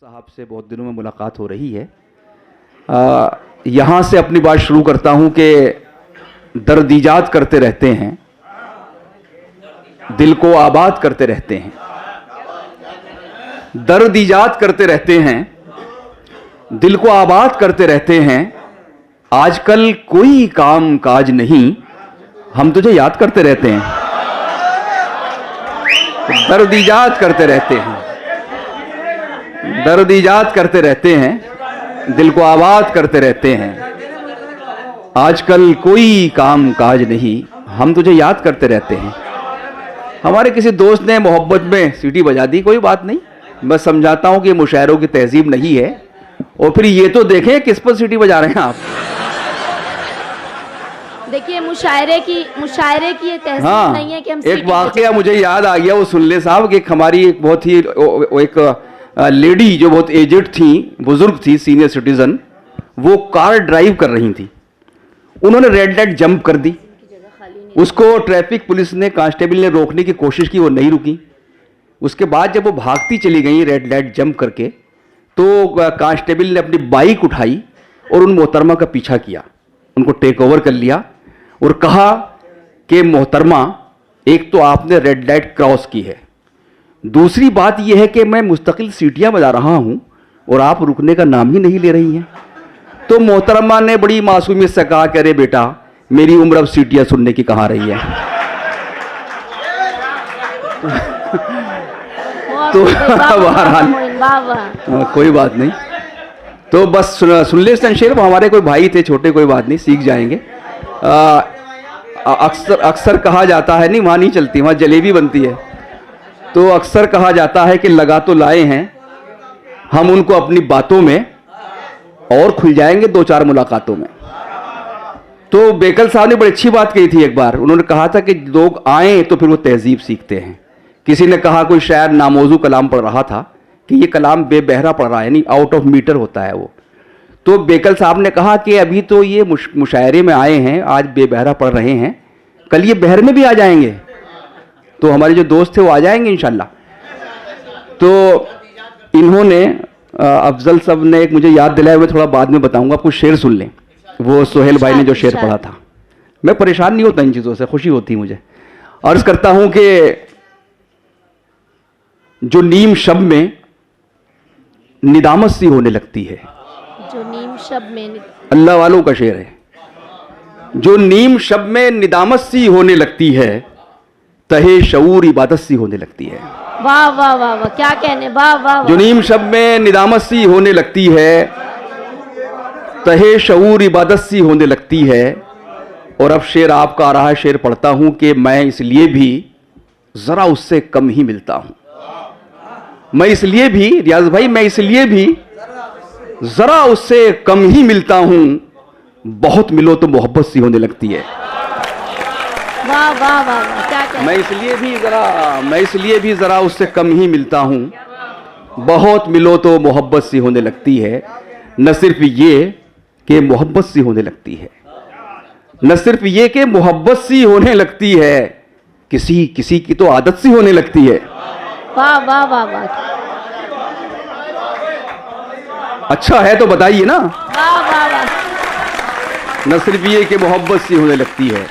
साहब से बहुत दिनों में मुलाकात हो रही है। यहाँ से अपनी बात शुरू करता हूँ कि दर्द ईजाद करते रहते हैं, दिल को आबाद करते रहते हैं। दर्द ईजाद करते रहते हैं, दिल को आबाद करते रहते हैं। आजकल कोई काम काज नहीं, हम तुझे याद करते रहते हैं। दर्द ईजाद करते रहते हैं, दर्द ईजाद करते रहते हैं, दिल को आबाद करते रहते हैं। आजकल कोई काम काज नहीं, हम तुझे याद करते रहते हैं। हमारे किसी दोस्त ने मोहब्बत में सीटी बजा दी, कोई बात नहीं, मैं समझाता हूं कि मुशायरों की तहजीब नहीं है। और फिर ये तो देखें किस पर सीटी बजा रहे हैं आप। देखिए मुशायरे की ये तहसील नहीं है कि हम एक वाकया मुझे याद आ गया, वो सुन ले साहब। कि हमारी एक बहुत ही एक लेडी जो बहुत एजेड थी, बुजुर्ग थी, सीनियर सिटीजन, वो कार ड्राइव कर रही थी। उन्होंने रेड लाइट जंप कर दी। उसको ट्रैफिक पुलिस ने, कांस्टेबल ने रोकने की कोशिश की, वो नहीं रुकी। उसके बाद जब वो भागती चली गई रेड लाइट जंप करके, तो कांस्टेबल ने अपनी बाइक उठाई और उन मोहतरमा का पीछा किया, उनको टेक ओवर कर लिया और कहा कि मोहतरमा, एक तो आपने रेड लाइट क्रॉस की है, दूसरी बात यह है कि मैं मुस्तकिल सीटियां बजा रहा हूं और आप रुकने का नाम ही नहीं ले रही हैं। तो मोहतरमा ने बड़ी मासूमियत से कहा कि अरे बेटा, मेरी उम्र अब सीटियां सुनने की कहां रही है। तो बहरहाल कोई बात नहीं, तो बस सुन ले शेर। हमारे कोई भाई थे छोटे, कोई बात नहीं, सीख जाएंगे। अक्सर कहा जाता है, नहीं वहां नहीं चलती, वहां जलेबी बनती है। तो अक्सर कहा जाता है कि लगा तो लाए हैं हम उनको अपनी बातों में, और खुल जाएंगे दो चार मुलाकातों में। तो बेकल साहब ने बड़ी अच्छी बात कही थी एक बार। उन्होंने कहा था कि लोग आए तो फिर वो तहजीब सीखते हैं। किसी ने कहा, कोई शायर नामौजू कलाम पढ़ रहा था कि ये कलाम बेबहरा पढ़ रहा है, यानी आउट ऑफ मीटर होता है वो। तो बेकल साहब ने कहा कि अभी तो ये मुशायरे में आए हैं, आज बेबहरा पढ़ रहे हैं, कल ये बहर में भी आ जाएंगे। तो हमारे जो दोस्त थे वो आ जाएंगे इंशाल्लाह। तो इन्होंने अफजल साहब ने एक मुझे याद दिलाया, मैं थोड़ा बाद में बताऊंगा आपको। शेर सुन लें, वो सोहेल भाई ने जो शेर पढ़ा था। मैं परेशान नहीं होता इन चीज़ों से, खुशी होती मुझे। अर्ज करता हूं कि जो नीम शब में निदामत सी होने लगती है, जो नीम शब में, अल्लाह वालों का शेर है। जो नीम शब में निदामत सी होने लगती है, तहे शऊर इबादत सी होने लगती है। वाह वाह वाह वाह, क्या कहने, वाह वाह। जो नीम शब में निदामत सी होने लगती है, तहे शऊर इबादत सी होने लगती है। और अब शेर आपका आ रहा है, शेर पढ़ता हूं कि मैं इसलिए भी जरा उससे कम ही मिलता हूं। मैं इसलिए भी, रियाज भाई, मैं इसलिए भी जरा उससे कम ही मिलता हूं, बहुत मिलो तो मोहब्बत सी होने लगती है। वाह वाह वाह, क्या कहने। मैं इसलिए भी जरा उससे कम ही मिलता हूं, बहुत मिलो तो मोहब्बत सी होने लगती है। न सिर्फ ये कि मोहब्बत सी होने लगती है, न सिर्फ ये कि मोहब्बत सी होने लगती है, किसी किसी की तो आदत सी होने लगती है। वाह वाह वाह वाह, अच्छा है तो बताइए ना। वाह वाह वाह। न सिर्फ ये कि मोहब्बत सी होने लगती है,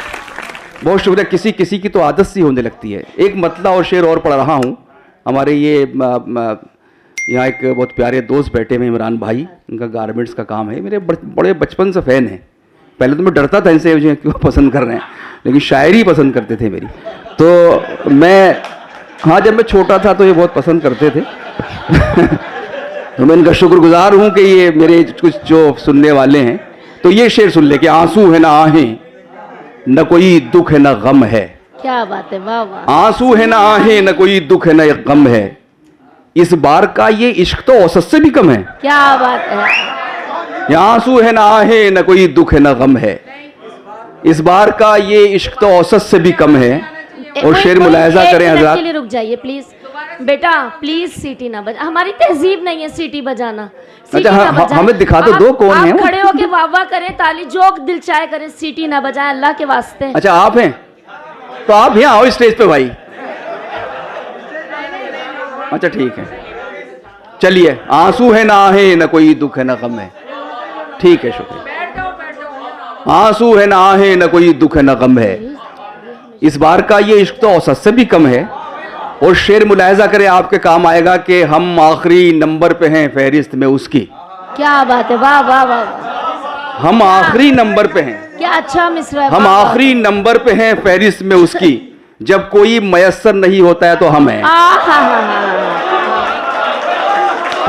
बहुत शुक्रिया, किसी किसी की तो आदत सी होने लगती है। एक मतला और शेर और पढ़ रहा हूँ। हमारे ये यहाँ एक बहुत प्यारे दोस्त बैठे हुए इमरान भाई, उनका गारमेंट्स का काम है, मेरे बड़े बचपन से फ़ैन हैं। पहले तो मैं डरता था इनसे, मुझे क्यों पसंद कर रहे हैं, लेकिन शायरी पसंद करते थे मेरी। तो मैं, हाँ, जब मैं छोटा था तो ये बहुत पसंद करते थे। तो मैं इनका शुक्रगुजार हूँ कि ये मेरे कुछ जो सुनने वाले हैं। तो ये शेर सुन ले कि आंसू है ना आहें, न कोई दुख है न गम है। क्या बात है, वाह वाह। आंसू है ना आहें, न कोई दुख है न गम है, इस बार का ये इश्क तो औसत से भी कम है। क्या बात है। ये आंसू है ना आहें, न कोई दुख है न गम है, इस बार का ये इश्क तो औसत से भी कम है। और शेर मुलायजा करें हज़रात। रुक जाइए प्लीज बेटा, प्लीज सीटी ना बजा, हमारी तहजीब नहीं है सीटी बजाना। अच्छा, हमें दिखा तो दो कौन है। खड़े होके वाह वाह करें, ताली जो दिल चाहे करें, सीटी ना बजाएं अल्लाह के वास्ते। अच्छा आप हैं, तो आप यहाँ आओ स्टेज पे भाई। अच्छा ठीक है। चलिए, आंसू है ना आहे, न कोई दुख है न गम है। ठीक है, शुक्रिया। आंसू है ना आहे, न कोई दुख है न गम है। इस बार का ये इश्क तो औसत से भी कम है। और शेर मुलाहिजा करें, आपके काम आएगा कि हम आखिरी नंबर पे हैं फहरिस्त में उसकी। क्या बात है, वाह वाह वाह वाह। हम आखिरी नंबर पे हैं, क्या अच्छा मिसरा है, हम वाह, वाह। आखिरी नंबर पे हैं फहरिस्त में उसकी। जब कोई मयस्सर नहीं होता है तो हम हैं।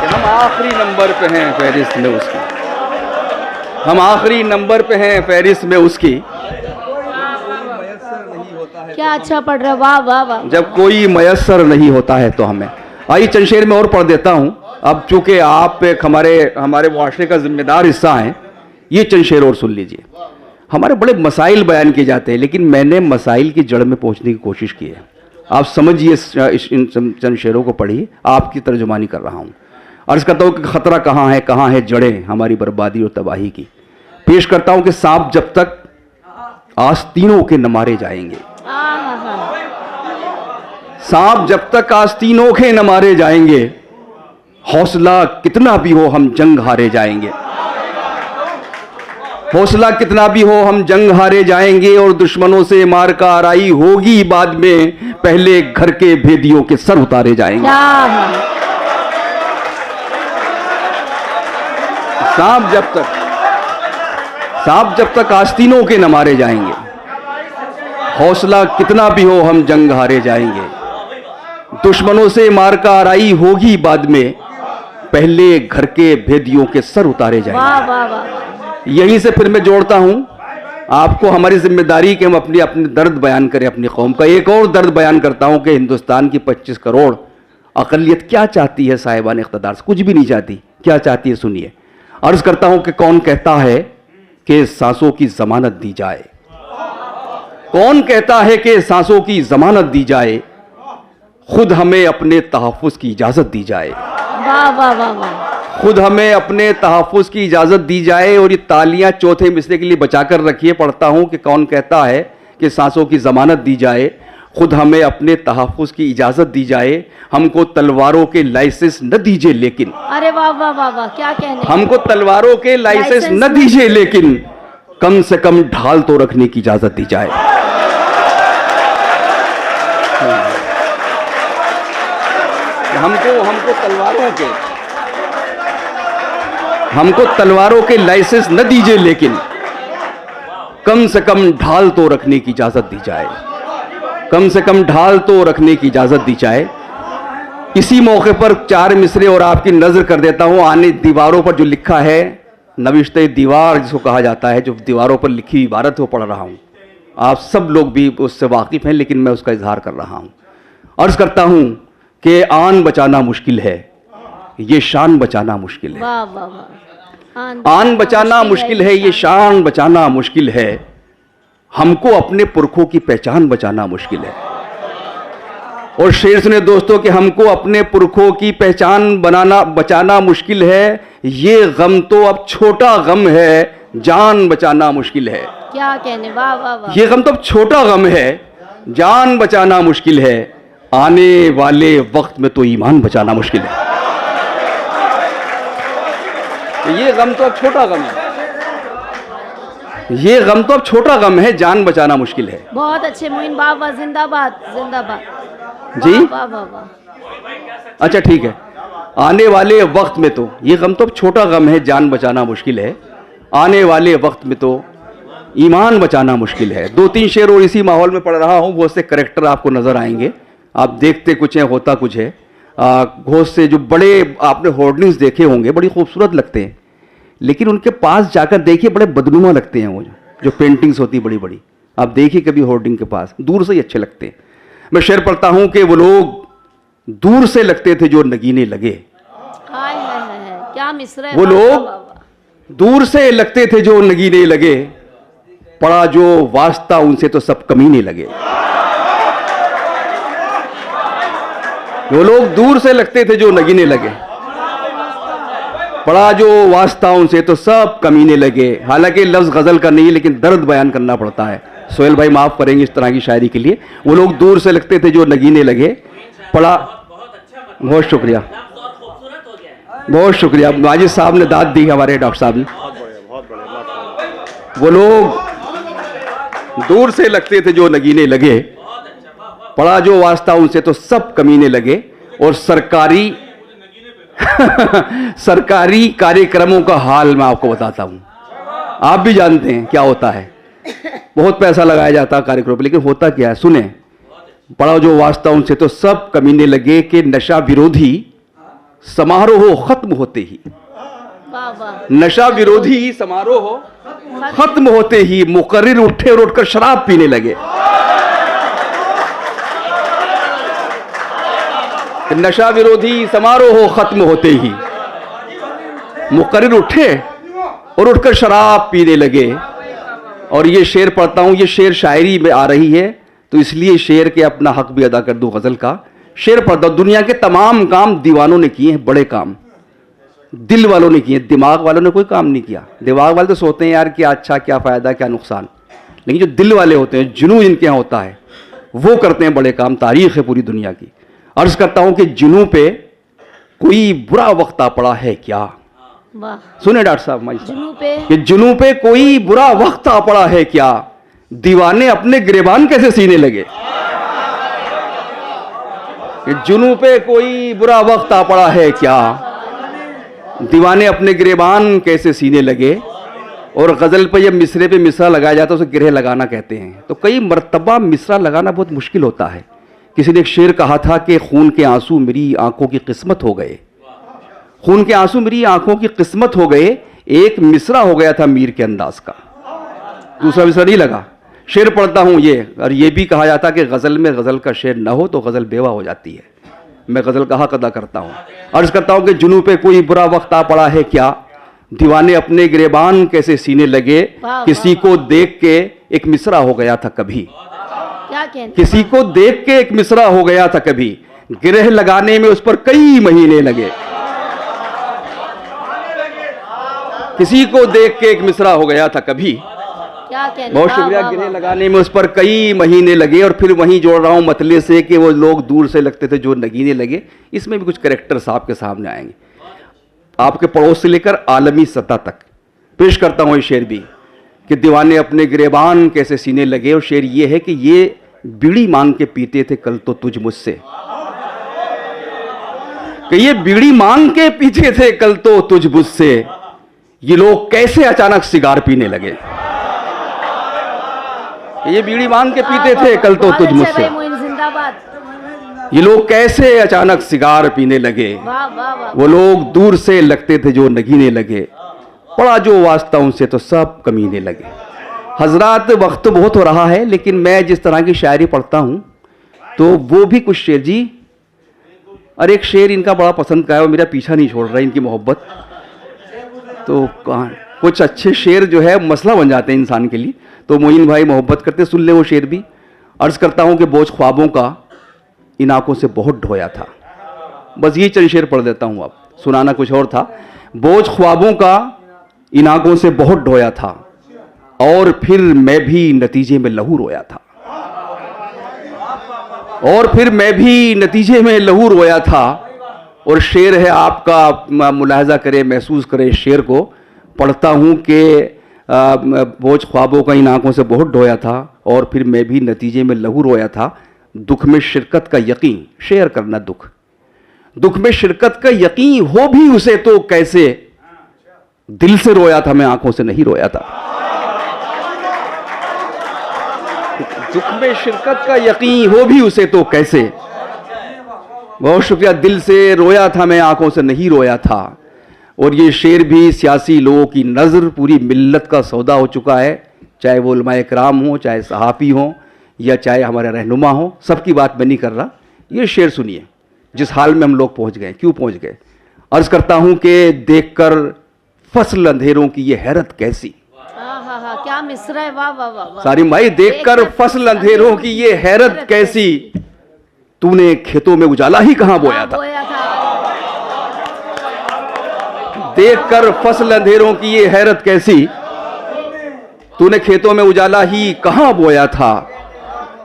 हम आखिरी नंबर पे हैं फहरिस्त में उसकी, हम आखिरी नंबर पे हैं फहरिस्त में उसकी। क्या अच्छा पढ़ रहा है, वाह वाह वाह। जब कोई मयस्सर नहीं होता है तो हमें। आइए चंद शेर में और पढ़ देता हूं। अब चूंकि आप एक हमारे मुआशरे का जिम्मेदार हिस्सा हैं, ये चंद शेर और सुन लीजिए। हमारे बड़े मसाइल बयान किए जाते हैं, लेकिन मैंने मसाइल की जड़ में पहुंचने की कोशिश की है। आप समझिए, इन चंद शेरों को पढ़िए, आपकी तर्जुमानी कर रहा हूं। अर्ज करता हूं कि खतरा कहाँ है जड़ें हमारी बर्बादी और तबाही की। पेश करता हूं कि सांप जब तक आस्तीनों के न मारे जाएंगे, सांप जब तक आस्तीनों के न मारे जाएंगे, हौसला कितना भी हो हम जंग हारे जाएंगे। हौसला कितना भी हो हम जंग हारे जाएंगे, और दुश्मनों से मार का आराई होगी बाद में, पहले घर के भेदियों के सर उतारे जाएंगे। सांप जब तक आस्तीनों के न मारे जाएंगे, हौसला कितना भी हो हम जंग हारे जाएंगे, दुश्मनों से मार का आराई होगी बाद में, पहले घर के भेदियों के सर उतारे जाएंगे। वाह वाह वाह। यहीं से फिर मैं जोड़ता हूं आपको हमारी जिम्मेदारी कि हम अपने दर्द बयान करें अपनी कौम का। एक और दर्द बयान करता हूं कि हिंदुस्तान की 25 करोड़ अकलियत क्या चाहती है साहिबान इख्तिदार से? कुछ भी नहीं चाहती। क्या चाहती है सुनिए। अर्ज करता हूं कि कौन कहता है कि सांसों की जमानत दी जाए? कौन कहता है कि सांसों की जमानत दी जाए? खुद हमें अपने तहफ़्फ़ुज़ की इजाजत दी जाए। वाह वाह वाह वाह। खुद हमें अपने तहफ़्फ़ुज़ की इजाजत दी जाए। और ये तालियां चौथे मिसरे के लिए बचाकर रखिए। पढ़ता हूं कि कौन कहता है कि सांसों की जमानत दी जाए, खुद हमें अपने तहफ़्फ़ुज़ की इजाजत दी जाए, हमको तलवारों के लाइसेंस न दीजिए लेकिन। अरे वाह वाह वाह वाह, क्या कहने। हमको तलवारों के लाइसेंस न दीजिए लेकिन कम से कम ढाल तो रखने की इजाजत दी जाए। हमको तलवारों के लाइसेंस न दीजिए लेकिन कम से कम ढाल तो रखने की इजाजत दी जाए। कम से कम ढाल तो रखने की इजाजत दी जाए। इसी मौके पर 4 मिसरे और आपकी नजर कर देता हूं। आने दीवारों पर जो लिखा है, नविश्ते दीवार जिसको कहा जाता है, जो दीवारों पर लिखी इबारत वो पढ़ रहा हूं। आप सब लोग भी उससे वाकिफ हैं, लेकिन मैं उसका इजहार कर रहा हूं। अर्ज करता हूं कि आन बचाना मुश्किल है, ये शान बचाना मुश्किल है। वाह वाह वाह। आन बचाना मुश्किल है, ये शान बचाना मुश्किल है, हमको अपने पुरखों की पहचान बचाना मुश्किल है। और शेर सुने दोस्तों कि हमको अपने पुरखों की पहचान बचाना मुश्किल है, ये गम तो अब छोटा गम है, जान बचाना मुश्किल है। क्या कहने, वाह वाह वाह। ये गम तो अब छोटा गम है, जान बचाना मुश्किल है, आने वाले वक्त में तो ईमान बचाना मुश्किल है। ये गम तो अब छोटा गम है, ये गम तो अब छोटा गम है, जान बचाना मुश्किल है। बहुत अच्छे मोइन, वाह वाह, जिंदाबाद जिंदाबाद जी। वाह वाह वाह। अच्छा ठीक है। आने वाले वक्त में तो, ये गम तो अब छोटा गम है, जान बचाना मुश्किल है, आने वाले वक्त में तो ईमान बचाना मुश्किल है। 2-3 शेर और इसी माहौल में पढ़ रहा हूं, वो से करेक्टर आपको नजर आएंगे। आप देखते कुछ है, होता कुछ है। घोष से जो बड़े आपने होर्डिंग्स देखे होंगे, बड़ी खूबसूरत लगते हैं, लेकिन उनके पास जाकर देखिए बड़े बदनुमा लगते हैं। वो जो पेंटिंग्स होती बड़ी बड़ी, आप देखिए कभी होर्डिंग के पास, दूर से ही अच्छे लगते हैं। मैं शेर पढ़ता हूं कि वो लोग दूर से लगते थे जो नगीने लगे। हाय हाय हाय, क्या मिसरा है। वो लोग दूर से लगते थे जो नगीने लगे, पड़ा जो वास्ता उनसे तो सब कमीने लगे। वो लोग दूर से लगते थे जो नगीने लगे, पड़ा जो वास्ता उनसे तो सब कमीने लगे। हालांकि लफ्ज गजल का नहीं, लेकिन दर्द बयान करना पड़ता है। सोहेल भाई माफ करेंगे इस तरह की शायरी के लिए। वो लोग दूर से लगते थे जो नगीने लगे, पड़ा। बहुत शुक्रिया। बहुत शुक्रिया, माजिद साहब ने दाद दी हमारे डॉक्टर साहब ने। वो लोग दूर से लगते थे जो नगीने लगे, पड़ा जो वास्ता उनसे तो सब कमीने लगे। और सरकारी सरकारी कार्यक्रमों का हाल मैं आपको बताता हूं, आप भी जानते हैं क्या होता है। बहुत पैसा लगाया जाता है कार्यक्रम पर, लेकिन होता क्या है सुने। पड़ा जो वास्ता उनसे तो सब कमीने लगे कि नशा विरोधी समारोह खत्म होते ही, वाह वाह, नशा विरोधी समारोह खत्म होते ही मुकर्रिर उठे और उठकर शराब पीने लगे। नशा विरोधी समारोह खत्म होते ही मुकर्रिर उठे और उठकर शराब पीने लगे। और ये शेर पढ़ता हूं, ये शेर शायरी में आ रही है, तो इसलिए शेर के अपना हक भी अदा कर दूं। गजल का शेर पढ़ता हूं। दुनिया के तमाम काम दीवानों ने किए हैं, बड़े काम दिल वालों ने किए, दिमाग वालों ने कोई काम नहीं किया। दिमाग वाले तो सोते हैं यार क्या अच्छा क्या फायदा क्या नुकसान, लेकिन जो दिल वाले होते हैं, जुनून जिनके यहाँ होता है, वो करते हैं बड़े काम। तारीख है पूरी दुनिया की। अर्ज करता हूं कि जुनून पे कोई बुरा वक्त आ पड़ा है क्या। वाह, सुने डॉक्टर साहब माई साहब जुनू पे कि जुनून पे कोई बुरा वक्त आ पड़ा है क्या, दीवाने अपने गिरेबान कैसे सीने लगे। कि जुनून पे कोई बुरा वक्त आ पड़ा है क्या, दीवाने अपने गिरेबान कैसे सीने लगे। और गजल पे जब मिसरे पे मिसरा लगाया जाता है उसे गिरह लगाना कहते हैं। तो कई मर्तबा मिसरा लगाना बहुत मुश्किल होता है। किसी ने एक शेर कहा था कि खून के आंसू मेरी आंखों की किस्मत हो गए, खून के आंसू मेरी आंखों की किस्मत हो गए। एक मिसरा हो गया था मीर के अंदाज का, दूसरा मिसरा नहीं लगा। शेर पढ़ता हूं ये, और ये भी कहा जाता कि गजल में गजल का शेर न हो तो गजल बेवा हो जाती है। मैं गजल का हक अदा करता हूं। अर्ज करता हूं कि जुनून पे कोई बुरा वक्त आ पड़ा है क्या, दीवाने अपने गिरेबान कैसे सीने लगे। किसी को देख के एक मिसरा हो गया था कभी, क्या कहते, किसी को देख के एक मिसरा हो गया था कभी, गिरह लगाने में उस पर कई महीने लगे। किसी को देख के एक मिसरा हो गया था कभी, क्या कहते, बहुत शुक्रिया, गिरह लगाने में उस पर कई महीने लगे। और फिर वहीं जोड़ रहा हूं मतले से कि वो लोग दूर से लगते थे जो नगीने लगे। इसमें भी कुछ कैरेक्टर्स आपके सामने आएंगे, आपके पड़ोस से लेकर आलमी सतह तक। पेश करता हूं ये शेर भी कि दीवाने अपने गिरेबान कैसे सीने लगे। और शेर ये है कि ये बीड़ी मांग के पीते थे कल तो तुझ मुझसे, कि ये बीड़ी मांग के पीते थे कल तो तुझ मुझसे, ये लोग कैसे अचानक सिगार पीने लगे। ये बीड़ी मांग के पीते थे कल तो तुझ मुझसे, जिंदाबाद। ये लोग कैसे अचानक सिगार पीने लगे। वाह वाह वाह, वो लोग दूर से लगते थे जो नगीने लगे, पड़ा जो वास्ता उनसे तो सब कमीने लगे। हजरात वक्त तो बहुत हो रहा है, लेकिन मैं जिस तरह की शायरी पढ़ता हूं तो वो भी कुछ शेर जी। और एक शेर इनका बड़ा पसंद का है, वो मेरा पीछा नहीं छोड़ रहा है, इनकी मोहब्बत। तो कुछ अच्छे शेर जो है मसला बन जाते हैं इंसान के लिए। तो मोइन भाई मोहब्बत करते, सुन ले वो शेर भी। अर्ज करता हूं कि बोझ ख्वाबों का इन आंखों से बहुत ढोया था। बस ये चंद शेर पढ़ देता हूं, अब सुनाना कुछ और था। बोझ ख्वाबों का इन आंखों से बहुत ढोया था, और फिर मैं भी नतीजे में लहू रोया था। और फिर मैं भी नतीजे में लहू रोया था। और शेर है आपका, मुलाहजा करें, महसूस करें शेर को। पढ़ता हूं कि बोझ ख्वाबों का इन आंखों से बहुत ढोया था, और फिर मैं भी नतीजे में लहू रोया था। दुख में शिरकत का यकीन, शेयर करना दुख, दुख में शिरकत का यकीन हो भी उसे तो कैसे, दिल से रोया था मैं आंखों से नहीं रोया था। दुख में शिरकत का यकीन हो भी उसे तो कैसे, बहुत शुक्रिया, दिल से रोया था मैं आंखों से नहीं रोया था। और ये शेर भी सियासी लोगों की नज़र पूरी मिल्लत का सौदा हो चुका है, चाहे वो उलमाए कराम हो, चाहे सहाफ़ी हो, या चाहे हमारे रहनुमा हो, सबकी बात मैं नहीं कर रहा। ये शेर सुनिए, जिस हाल में हम लोग पहुंच गए, क्यों पहुंच गए। अर्ज करता हूं कि देखकर फसल अंधेरों की ये हैरत कैसी। क्या मिसरा है, वाह वाह वाह। सारी माई, देखकर फसल अंधेरों की ये हैरत कैसी, तूने खेतों में उजाला ही कहां बोया था। देखकर फसल अंधेरों की ये हैरत कैसी, तूने खेतों में उजाला ही कहां बोया था।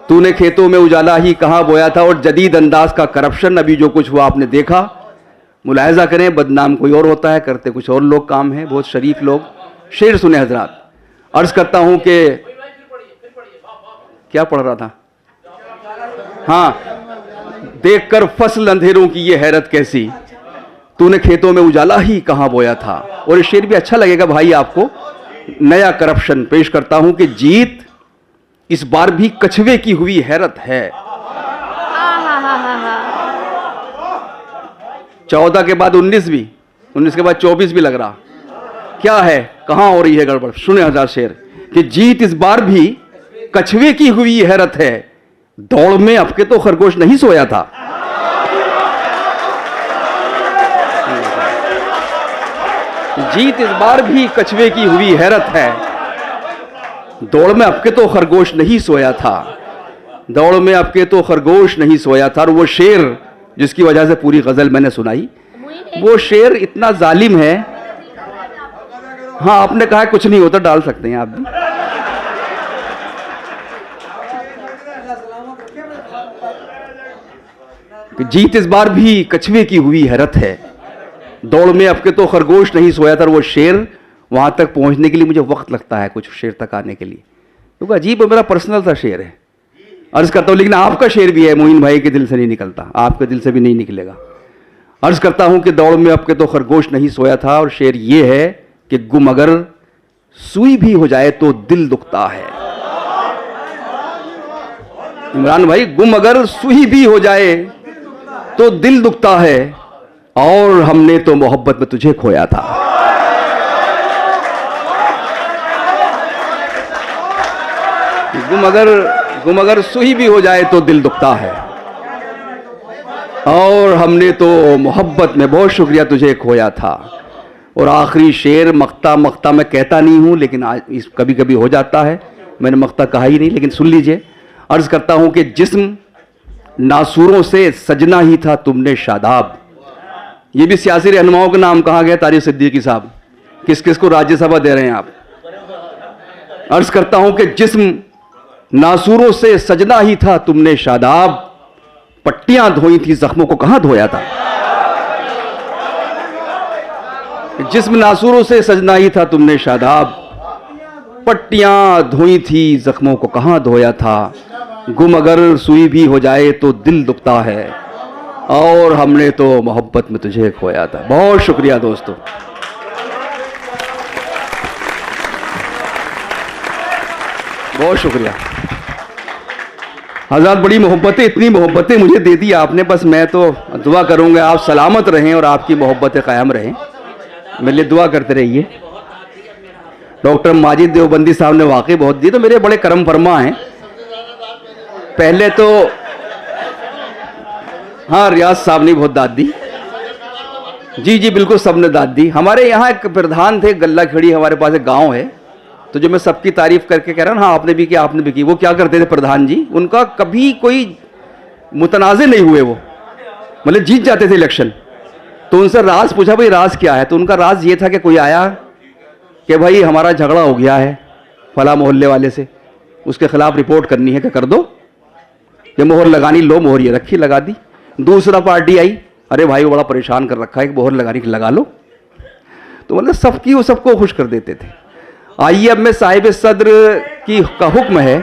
तूने खेतों में उजाला ही कहां बोया था। और जदीद अंदाज का करप्शन, अभी जो कुछ हुआ आपने देखा, मुलाहिजा करें, बदनाम कोई और होता है, करते कुछ और लोग काम है, बहुत शरीफ लोग। शेर सुने हजरात। अर्ज करता हूं कि क्या पढ़ रहा था, हाँ, देखकर फसल अंधेरों की ये हैरत कैसी, तूने खेतों में उजाला ही कहां बोया था। और ये शेर भी अच्छा लगेगा भाई आपको। नया करप्शन पेश करता हूं कि जीत इस बार भी कछुए की हुई हैरत है। 14 के बाद 19 भी, 19 के बाद 24 भी लग रहा। क्या है, कहां हो रही है गड़बड़? सुने हजार शेर कि जीत इस बार भी कछुए की हुई हैरत है, दौड़ में अबके तो खरगोश नहीं सोया था। जीत इस बार भी कछुए की हुई हैरत है, दौड़ में अबके तो खरगोश नहीं सोया था। दौड़ में अबके तो खरगोश नहीं सोया था। और वो शेर जिसकी वजह से पूरी गजल मैंने सुनाई, वो शेर इतना जालिम है। हाँ, आपने कहा कुछ नहीं होता, डाल सकते हैं आप भी। कि जीत इस बार भी कछुए की हुई हैरत है, दौड़ में अबके तो खरगोश नहीं सोया था। और वो शेर वहां तक पहुंचने के लिए मुझे वक्त लगता है, कुछ शेर तक आने के लिए, क्योंकि अजीब मेरा पर्सनल सा शेर है। अर्ज करता हूं, लेकिन आपका शेर भी है, मोइन भाई के दिल से नहीं निकलता, आपके दिल से भी नहीं निकलेगा। अर्ज करता हूं कि दौड़ में अबके तो खरगोश नहीं सोया था। और शेर ये है कि गुम अगर सुई भी हो जाए तो दिल दुखता है। इमरान भाई, गुम अगर सुई भी हो जाए तो दिल दुखता है, और हमने तो मोहब्बत में तुझे खोया था। गुम अगर सुई भी हो जाए तो दिल दुखता है, और हमने तो मोहब्बत में, बहुत शुक्रिया, तुझे खोया था। और आखिरी शेर मख्ता मख्ता मैं कहता नहीं हूं, लेकिन आज इस कभी कभी हो जाता है, मैंने मख्ता कहा ही नहीं, लेकिन सुन लीजिए। अर्ज करता हूं कि जिस्म नासूरों से सजना ही था तुमने शादाब। ये भी सियासी रहनुमाओं के नाम कहा गया, तारिक सिद्दीकी साहब, किस किस को राज्यसभा दे रहे हैं आप। अर्ज करता हूं कि जिस्म नासूरों से सजना ही था तुमने शादाब, पट्टियां धोई थी जख्मों को कहां धोया था। जिस्म नासूरों से सजना ही था तुमने शादाब, पट्टियां धोई थी जख्मों को कहां धोया था। गुम अगर सुई भी हो जाए तो दिल दुखता है, और हमने तो मोहब्बत में तुझे खोया था। बहुत शुक्रिया दोस्तों। बहुत शुक्रिया हज़रात, बड़ी मोहब्बतें, इतनी मोहब्बतें मुझे दे दी आपने। बस मैं तो दुआ करूंगा आप सलामत रहें और आपकी मोहब्बतें कायम रहें। मेरे लिए दुआ करते रहिए। डॉक्टर माजिद देवबंदी साहब ने वाकई बहुत दी, तो मेरे बड़े करम फरमा हैं। पहले तो हाँ, रियाज साहब ने बहुत दाद दी, जी बिल्कुल, सबने दाद दी। हमारे यहाँ एक प्रधान थे, गल्ला खड़ी, हमारे पास एक गांव है, तो जो मैं सबकी तारीफ करके कह रहा हूँ, हाँ आपने भी किया, आपने भी की। वो क्या करते थे प्रधान जी, उनका कभी कोई मुतनाज़े नहीं हुए, वो मतलब जीत जाते थे इलेक्शन। तो उनसे राज पूछा, भाई राज क्या है, तो उनका राज ये था कि कोई आया कि भाई हमारा झगड़ा हो गया है फला मोहल्ले वाले से, उसके खिलाफ रिपोर्ट करनी है, कि कर दो, ये मोहर लगानी, लो मोहर ये रखी, लगा दी। दूसरा पार्टी आई, अरे भाई वो बड़ा परेशान कर रखा है, एक मोहर लगाने की, लगा लो। तो मतलब सबकी वो सबको खुश कर देते थे। आइए अब मैं साहिब सद्र का हुक्म है